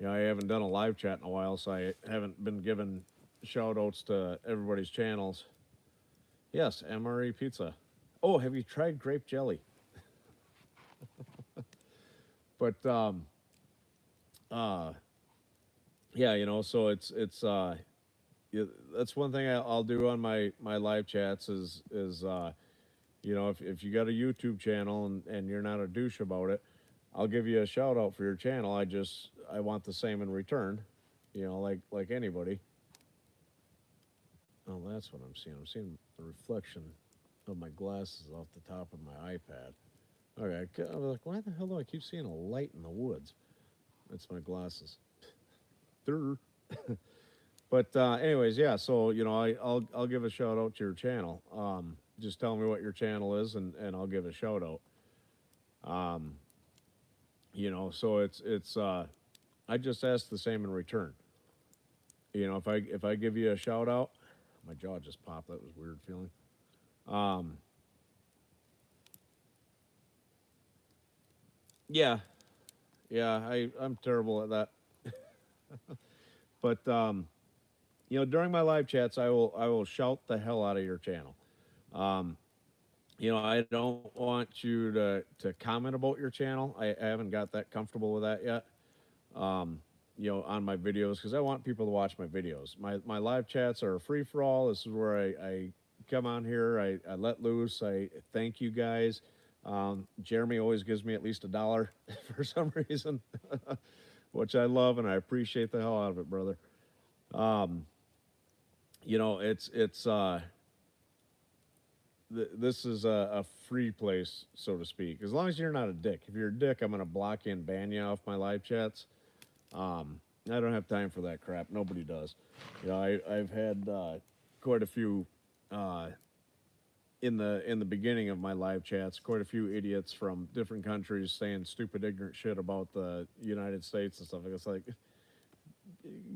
Speaker 1: I haven't done a live chat in a while, so I haven't been giving shout outs to everybody's channels. Yes, MRE Pizza. Oh, have you tried grape jelly? But uh, yeah, so it's yeah, that's one thing I'll do on my live chats is if you got a YouTube channel and you're not a douche about it, I'll give you a shout out for your channel. I want the same in return, like anybody. Oh, that's what I'm seeing. I'm seeing the reflection of my glasses off the top of my iPad. Okay, I was like, why the hell do I keep seeing a light in the woods? It's my glasses. Durr. But anyways, yeah. So I'll give a shout out to your channel. Just tell me what your channel is, and I'll give a shout out. Um, so it's I just ask the same in return. If I give you a shout out, my jaw just popped. That was a weird feeling. Um, yeah, yeah. I'm terrible at that. But during my live chats, I will shout the hell out of your channel. Um, I don't want you to comment about your channel. I haven't got that comfortable with that yet. Um, on my videos because I want people to watch my videos. My live chats are free for all. This is where I come on here. I let loose. I thank you guys. Jeremy always gives me at least $1 for some reason, which I love and I appreciate the hell out of it, brother. Um, this is a free place, so to speak. As long as you're not a dick. If you're a dick, I'm gonna block you and ban you off my live chats. I don't have time for that crap. Nobody does. I've had quite a few uh, in the beginning of my live chats. Quite a few idiots from different countries saying stupid, ignorant shit about the United States and stuff. It's like,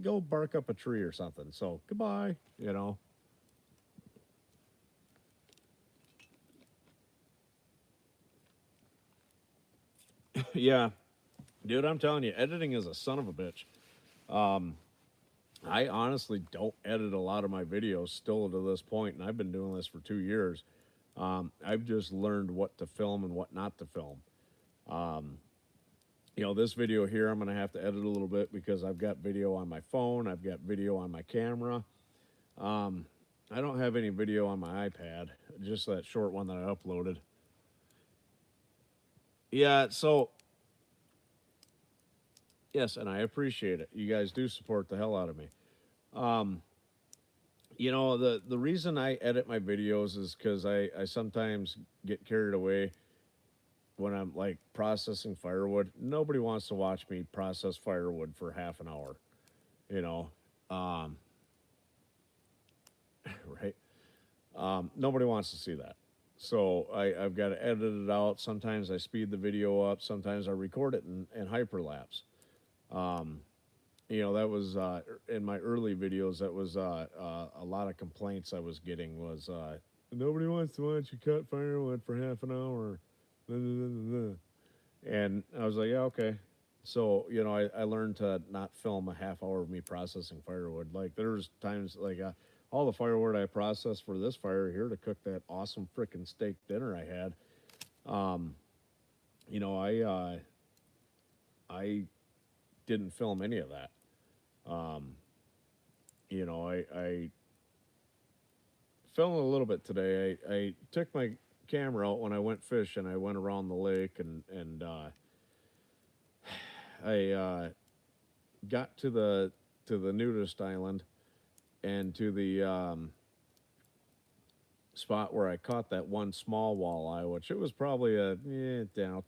Speaker 1: go bark up a tree or something. So goodbye. Yeah, dude. I'm telling you, editing is a son of a bitch. Um, I honestly don't edit a lot of my videos still to this point, and I've been doing this for 2 years. I've just learned what to film and what not to film. Um, this video here, I'm going to have to edit a little bit because I've got video on my phone, I've got video on my camera. Um, I don't have any video on my iPad, just that short one that I uploaded. Yeah, so yes, and I appreciate it. You guys do support the hell out of me. Um, the reason I edit my videos is because I sometimes get carried away when I'm like processing firewood. Nobody wants to watch me process firewood for half an hour, you know, um, right? Nobody wants to see that. So I've got to edit it out. Sometimes I speed the video up. Sometimes I record it in hyperlapse. Um, that was in my early videos. That was a lot of complaints I was getting was nobody wants to watch you cut firewood for half an hour. And I was like, yeah, okay. So, I learned to not film a half hour of me processing firewood. Like, there's times, like, all the firewood I processed for this fire here to cook that awesome freaking steak dinner I had. Um, you know, I, uh, I didn't film any of that. Um, I filmed a little bit today. I took my camera out when I went fishing. I went around the lake and I got to the nudist island and to the spot where I caught that one small walleye, which it was probably a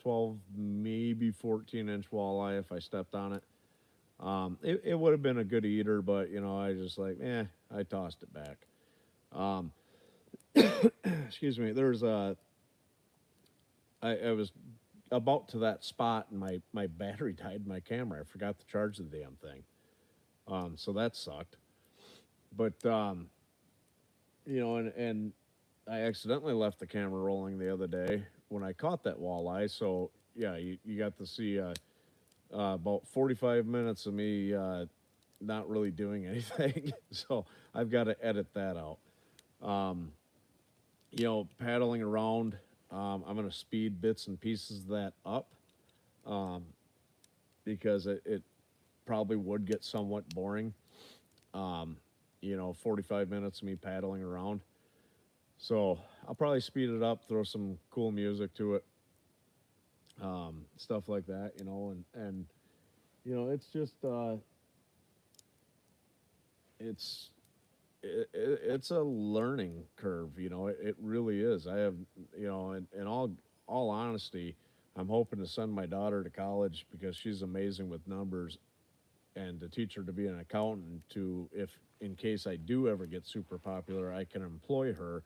Speaker 1: 12, maybe 14-inch walleye if I stepped on it. It would have been a good eater, but I just like, I tossed it back. Um, excuse me. I I was about to that spot, and my battery died in my camera. I forgot to charge the damn thing. So that sucked. But and I accidentally left the camera rolling the other day when I caught that walleye. So yeah, you got to see about 45 minutes of me not really doing anything. So I've got to edit that out. Um, paddling around. I'm going to speed bits and pieces of that up um, because it probably would get somewhat boring. Um, 45 minutes of me paddling around. So I'll probably speed it up, throw some cool music to it, stuff like that, and it's just it's it's a learning curve. It really is. I have, in all honesty, I'm hoping to send my daughter to college because she's amazing with numbers, and to teach her to be an accountant. To if in case I do ever get super popular, I can employ her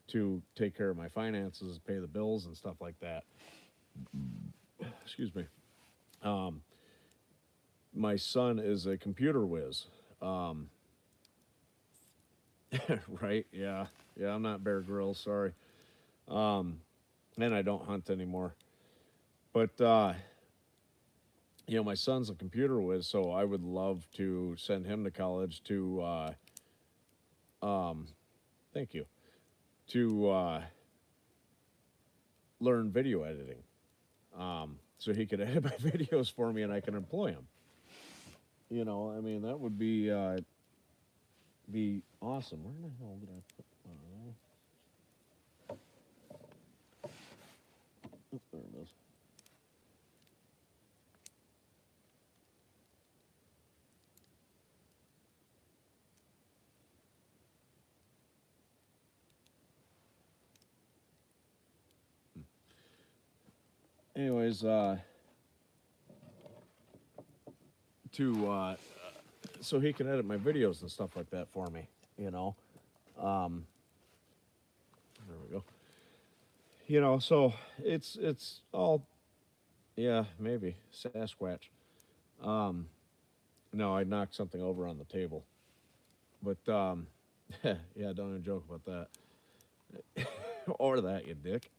Speaker 1: to take care of my finances, pay the bills, and stuff like that. Excuse me. Um, my son is a computer whiz. Um, right? Yeah, yeah. I'm not Bear Grylls. Sorry. Um, and I don't hunt anymore. But my son's a computer whiz, so I would love to send him to college to. Thank you. To learn video editing, so he could edit my videos for me, and I can employ him. I mean, that would be awesome. Where the hell did I put? Oh, there it is. Anyways, to so he can edit my videos and stuff like that for me. You know, um, there we go. So it's all, yeah, maybe Sasquatch. Um, no, I knocked something over on the table, but yeah, don't even joke about that or that, you dick.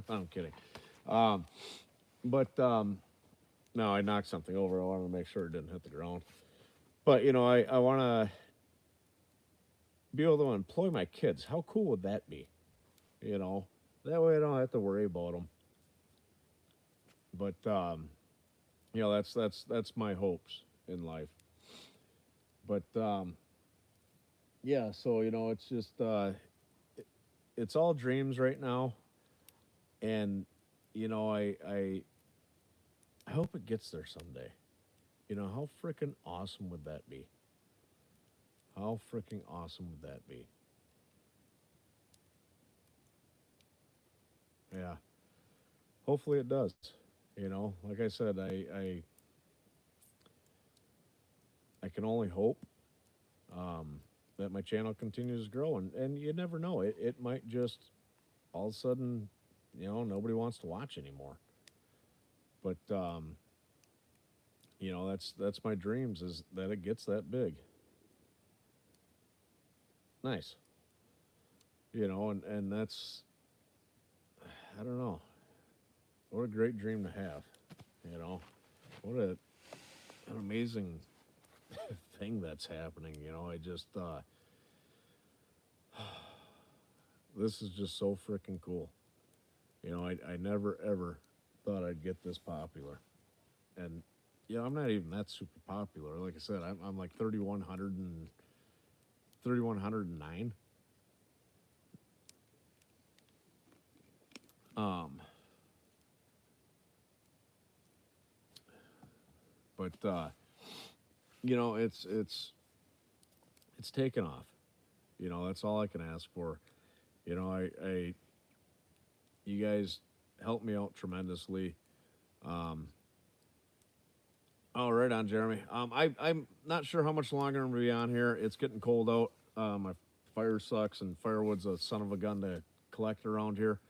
Speaker 1: I'm kidding. Um, but no, I knocked something over. I wanted to make sure it didn't hit the ground. But I want to be able to employ my kids. How cool would that be? You know, that way I don't have to worry about them. But that's my hopes in life. But yeah, so it's just it's all dreams right now, and I hope it gets there someday. How freaking awesome would that be? How freaking awesome would that be? Yeah. Hopefully it does. Like I said, I can only hope um, that my channel continues to grow, and you never know. It might just all of a sudden, nobody wants to watch anymore. But that's my dreams, is that it gets that big. Nice. And that's, I don't know. What a great dream to have. You know, what an amazing thing that's happening. I just this is just so freaking cool. I never ever thought I'd get this popular, and I'm not even that super popular. Like I said, I'm like 3,100 and 3,109. Um, but it's taken off. That's all I can ask for. I you guys helped me out tremendously. Um, oh, right on, Jeremy. I'm not sure how much longer I'm gonna be on here. It's getting cold out. My fire sucks, and firewood's a son of a gun to collect around here.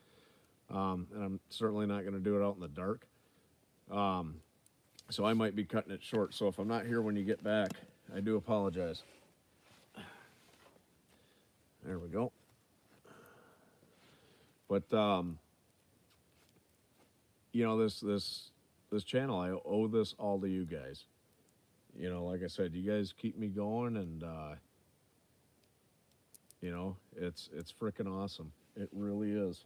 Speaker 1: And I'm certainly not going to do it out in the dark. Um, so I might be cutting it short. So if I'm not here when you get back, I do apologize. There we go. But you know, this channel, I owe this all to you guys. You know, like I said, you guys keep me going, and you know, it's freaking awesome. It really is.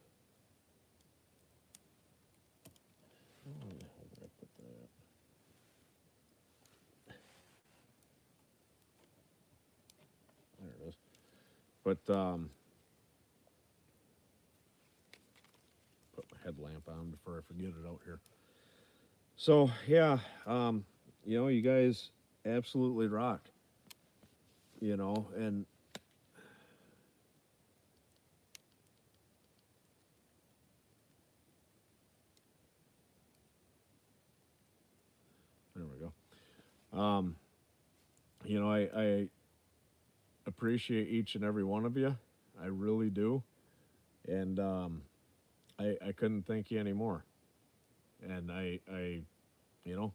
Speaker 1: Oh, where did I put that? There it is. But put my headlamp on before I forget it out here. So yeah, you know, you guys absolutely rock. You know, and there we go. You know, I appreciate each and every one of you. I really do, and I couldn't thank you anymore. And I you know,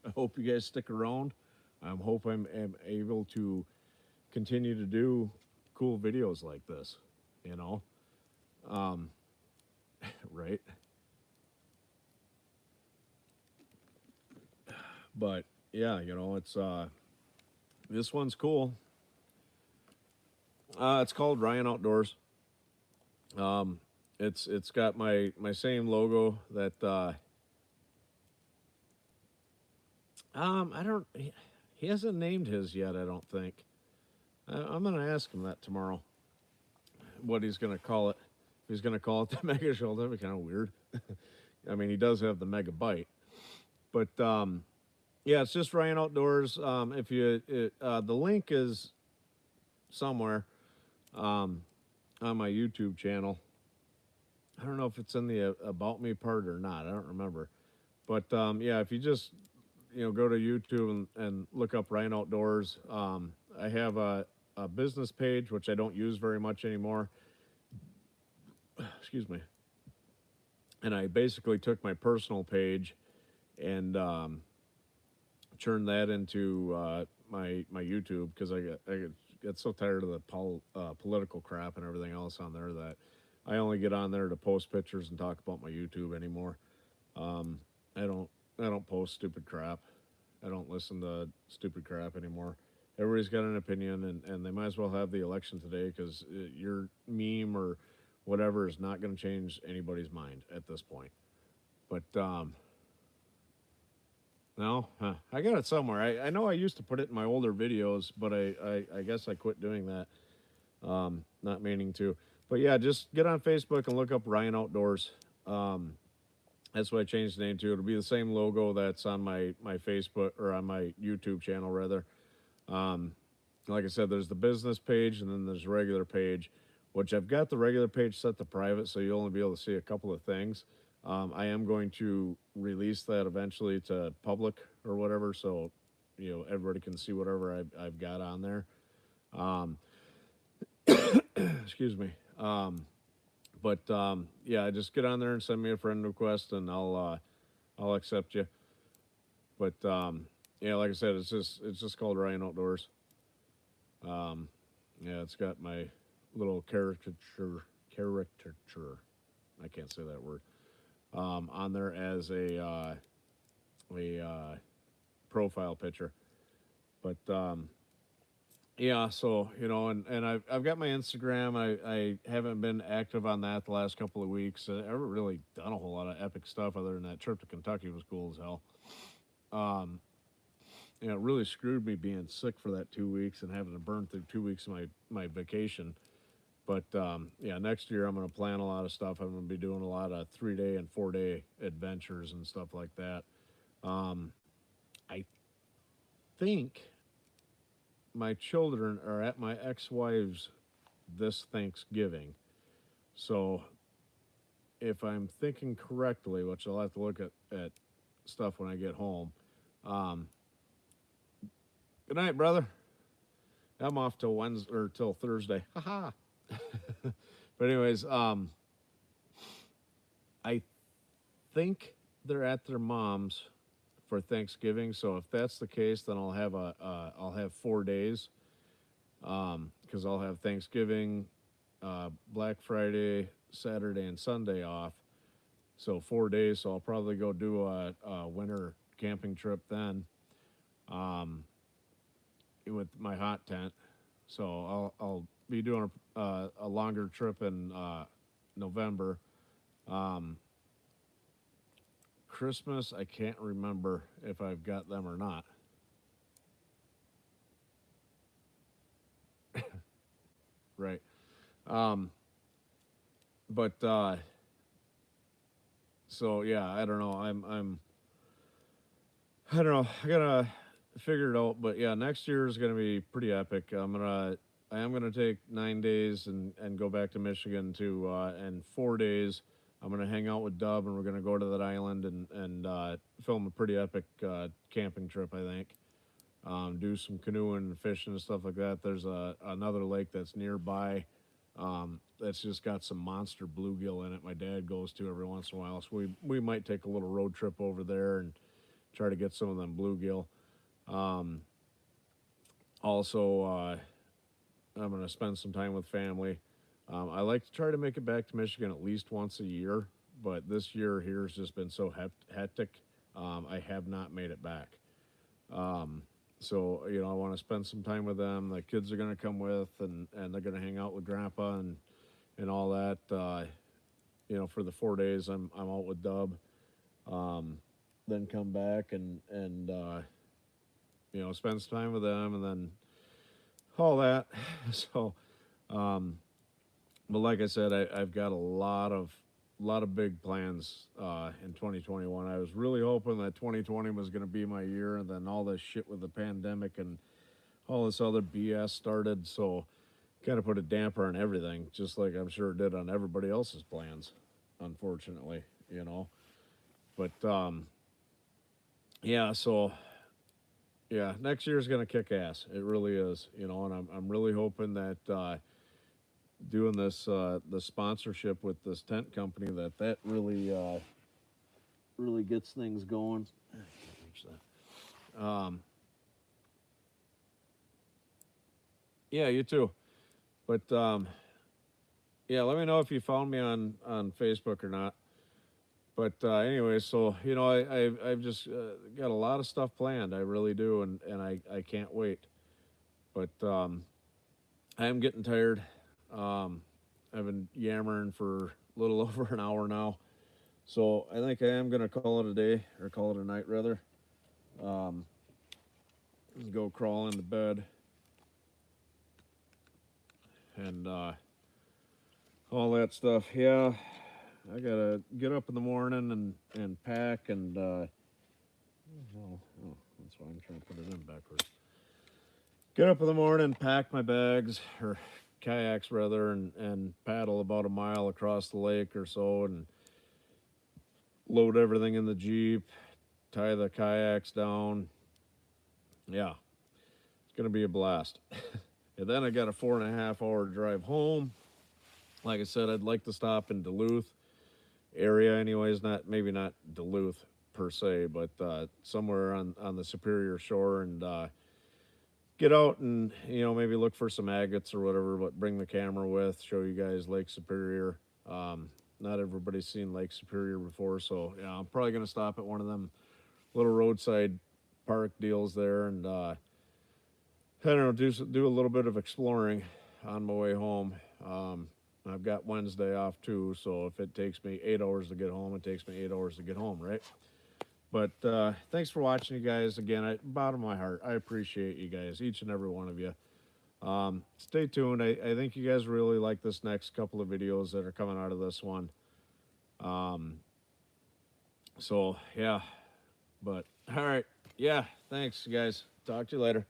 Speaker 1: I hope you guys stick around. I hope am able to continue to do cool videos like this. You know, um, right? But yeah, you know, it's this one's cool. It's called Ryan Outdoors. Um, it's got my same logo that I don't he hasn't named his yet. I don't think. I'm gonna ask him that tomorrow. What he's gonna call it? If he's gonna call it the Mega Show, that'd be kind of weird. I mean, he does have the Megabyte, but yeah, it's just Ryan Outdoors. If you the link is somewhere um, on my YouTube channel. I don't know if it's in the about me part or not. I don't remember. But yeah, if you just go to YouTube and look up Ryan Outdoors, I have a business page which I don't use very much anymore. Excuse me. And I basically took my personal page and turned that into my YouTube because I get so tired of the political crap and everything else on there that I only get on there to post pictures and talk about my YouTube anymore. Um, I don't I don't post stupid crap. I don't listen to stupid crap anymore. Everybody's got an opinion, and they might as well have the election today because your meme or whatever is not going to change anybody's mind at this point. But no, I got it somewhere. I know I used to put it in my older videos, but I guess I quit doing that. Not meaning to. But yeah, just get on Facebook and look up Ryan Outdoors. Um, that's what I changed the name to. It'll be the same logo that's on my Facebook or on my YouTube channel rather. Um, like I said, there's the business page and then there's a regular page, which I've got the regular page set to private, so you'll only be able to see a couple of things. I am going to release that eventually to public or whatever, so everybody can see whatever I've got on there. Um, excuse me. But yeah, just get on there and send me a friend request, and I'll accept you. But yeah, like I said, it's just called Ryan Outdoors. Um, yeah, it's got my little caricature. I can't say that word. On there as a profile picture. But yeah, so and I've got my Instagram. I haven't been active on that the last couple of weeks. I haven't really done a whole lot of epic stuff other than that trip to Kentucky was cool as hell. Um, it really screwed me being sick for that 2 weeks and having to burn through 2 weeks of my vacation. But yeah, next year I'm going to plan a lot of stuff. I'm going to be doing a lot of 3 day and 4 day adventures and stuff like that. Um, I think my children are at my ex-wife's this Thanksgiving. So if I'm thinking correctly, which I'll have to look at stuff when I get home. Um, good night, brother. I'm off till Wednesday or till Thursday. Haha. But anyways, I think they're at their mom's for Thanksgiving. So if that's the case, then I'll have 4 days, because I'll have Thanksgiving, Black Friday, Saturday, and Sunday off. So 4 days. So I'll probably go do a winter camping trip then, um, with my hot tent. So I'll be doing a longer trip in November. Um, Christmas, I can't remember if I've got them or not. Right. Um, but so yeah, I don't know. I don't know. I gotta figure it out. But yeah, next year is gonna be pretty epic. I am gonna take 9 days and go back to Michigan to and 4 days. I'm gonna hang out with Dub and we're gonna go to that island and film a pretty epic camping trip. I think. Do some canoeing and fishing and stuff like that. There's another lake that's nearby, that's just got some monster bluegill in it. My dad goes to every once in a while, so we might take a little road trip over there and try to get some of them bluegill. Um, Also, I'm going to spend some time with family. I like to try to make it back to Michigan at least once a year, but this year here has just been so hectic. I have not made it back. Um, so I want to spend some time with them. The kids are going to come with, and they're going to hang out with Grandpa and all that. For the 4 days, I'm out with Dub. Um, then come back and spend some time with them, and then all that. So, um, but like I said, I've got a lot of big plans in 2021. I was really hoping that 2020 was going to be my year, and then all this shit with the pandemic and all this other BS started. So, kind of put a damper on everything, just like I'm sure it did on everybody else's plans, unfortunately. You know, but yeah. So yeah, next year's going to kick ass. It really is. And I'm really hoping that. Doing this the sponsorship with this tent company that really gets things going. I can't reach that. Yeah, you too. But yeah, let me know if you found me on Facebook or not. But anyway, so I've just got a lot of stuff planned. I really do, and I can't wait. But I am getting tired. Um, I've been yammering for a little over an hour now. So I think I am going to call it a day, or call it a night rather. Um, Go crawl into bed and all that stuff. Yeah, I gotta get up in the morning and pack oh, that's why I'm trying to put it in backwards. Get up in the morning, pack my bags or kayaks rather, and paddle about a mile across the lake or so, and load everything in the Jeep, tie the kayaks down. Yeah, it's gonna be a blast. And then I got a 4.5 hour drive home. Like I said, I'd like to stop in Duluth area, anyways. Not Duluth per se, but somewhere on the Superior Shore, and get out and maybe look for some agates or whatever. But bring the camera with, show you guys Lake Superior. Not everybody's seen Lake Superior before, so yeah, I'm probably gonna stop at one of them little roadside park deals there, and I don't know, do a little bit of exploring on my way home. I've got Wednesday off too, so if it takes me 8 hours to get home, it takes me 8 hours to get home, right? But thanks for watching, you guys. Again, bottom of my heart, I appreciate you guys, each and every one of you. Stay tuned. I think you guys really like this next couple of videos that are coming out of this one. Um, so yeah, but all right, yeah. Thanks, guys. Talk to you later.